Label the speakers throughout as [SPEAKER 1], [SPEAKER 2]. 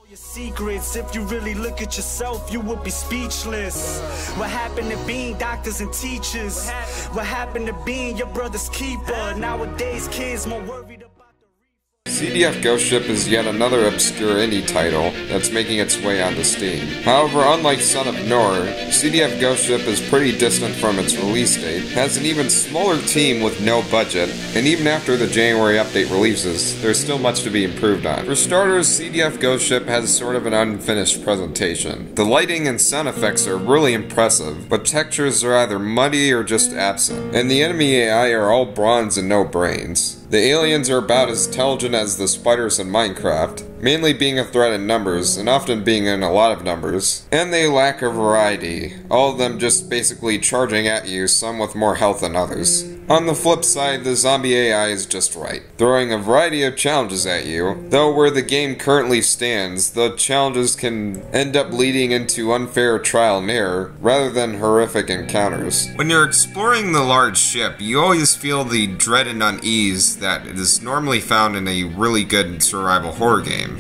[SPEAKER 1] Your secrets, if you really look at yourself, you would be speechless. What happened to being doctors and teachers? What happened to being your brother's keeper? Nowadays kids more worried about
[SPEAKER 2] CDF Ghostship is yet another obscure indie title that's making its way onto Steam. However, unlike Son of Nor, CDF Ghostship is pretty distant from its release date, has an even smaller team with no budget, and even after the January update releases, there's still much to be improved on. For starters, CDF Ghostship has sort of an unfinished presentation. The lighting and sound effects are really impressive, but textures are either muddy or just absent, and the enemy AI are all bronze and no brains. The aliens are about as intelligent as the spiders in Minecraft, mainly being a threat in numbers, and often being in a lot of numbers. And they lack a variety, all of them just basically charging at you, some with more health than others. On the flip side, the zombie AI is just right, throwing a variety of challenges at you, though where the game currently stands, the challenges can end up leading into unfair trial and error, rather than horrific encounters. When you're exploring the large ship, you always feel the dread and unease that is normally found in a really good survival horror game.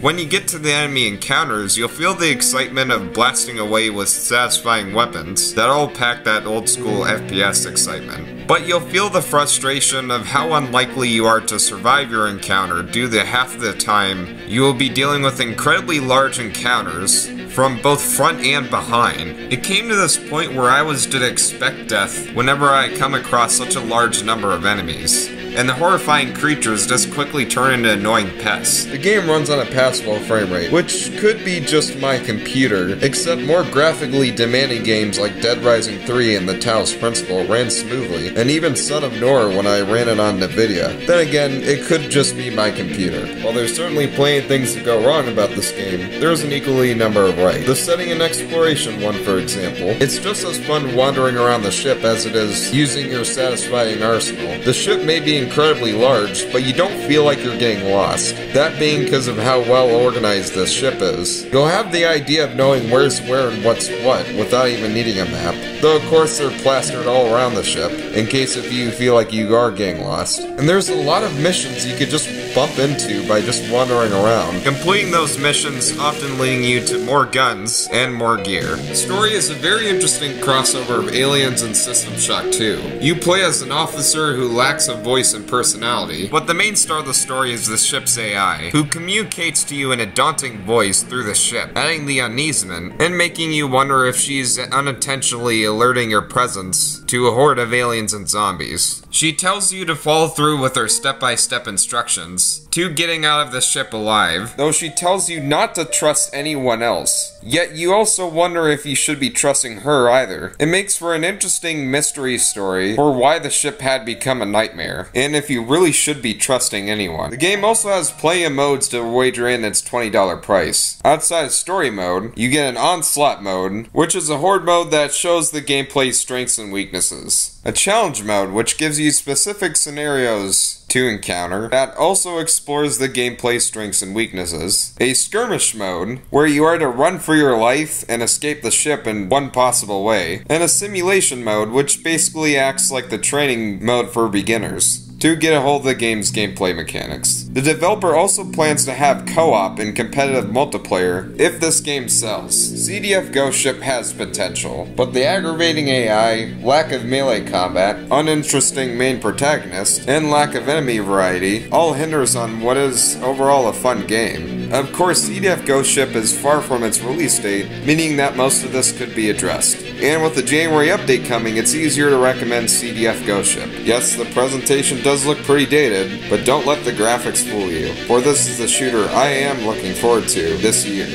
[SPEAKER 2] When you get to the enemy encounters, you'll feel the excitement of blasting away with satisfying weapons that all pack that old school FPS excitement. But you'll feel the frustration of how unlikely you are to survive your encounter due to half the time you will be dealing with incredibly large encounters from both front and behind. It came to this point where I was to expect death whenever I come across such a large number of enemies, and the horrifying creatures just quickly turn into annoying pests. The game runs on a passable frame rate, which could be just my computer, except more graphically demanding games like Dead Rising 3 and the Talos Principle ran smoothly, and even Son of Nor when I ran it on Nvidia. Then again, it could just be my computer. While there's certainly plenty of things to go wrong about this game, there's an equally number of right. The setting and exploration one, for example. It's just as fun wandering around the ship as it is using your satisfying arsenal. The ship may be incredibly large, but you don't feel like you're getting lost. That being because of how well organized this ship is. You'll have the idea of knowing where's where and what's what without even needing a map. Though of course they're plastered all around the ship, in case if you feel like you are getting lost. And there's a lot of missions you could just bump into by just wandering around, completing those missions often leading you to more guns and more gear. The story is a very interesting crossover of Aliens and System Shock 2. You play as an officer who lacks a voice and personality, but the main star of the story is the ship's AI, who communicates to you in a daunting voice through the ship, adding the uneasement and making you wonder if she's unintentionally alerting your presence to a horde of aliens and zombies. She tells you to follow through with her step-by-step instructions to getting out of the ship alive, though she tells you not to trust anyone else. Yet you also wonder if you should be trusting her either. It makes for an interesting mystery story for why the ship had become a nightmare, and if you really should be trusting anyone. The game also has plenty of modes to wager in its $20 price. Outside of story mode, you get an onslaught mode, which is a horde mode that shows the gameplay's strengths and weaknesses. A challenge mode, which gives you specific scenarios to encounter, that also explores the gameplay strengths and weaknesses. A skirmish mode, where you are to run for your life and escape the ship in one possible way. And a simulation mode, which basically acts like the training mode for beginners to get a hold of the game's gameplay mechanics. The developer also plans to have co-op and competitive multiplayer if this game sells. CDF Ghostship has potential, but the aggravating AI, lack of melee combat, uninteresting main protagonist, and lack of enemy variety all hinders on what is overall a fun game. Of course, CDF Ghostship is far from its release date, meaning that most of this could be addressed. And with the January update coming, it's easier to recommend CDF Ghostship. Yes, the presentation does look pretty dated, but don't let the graphics fool you, for this is the shooter I am looking forward to this year.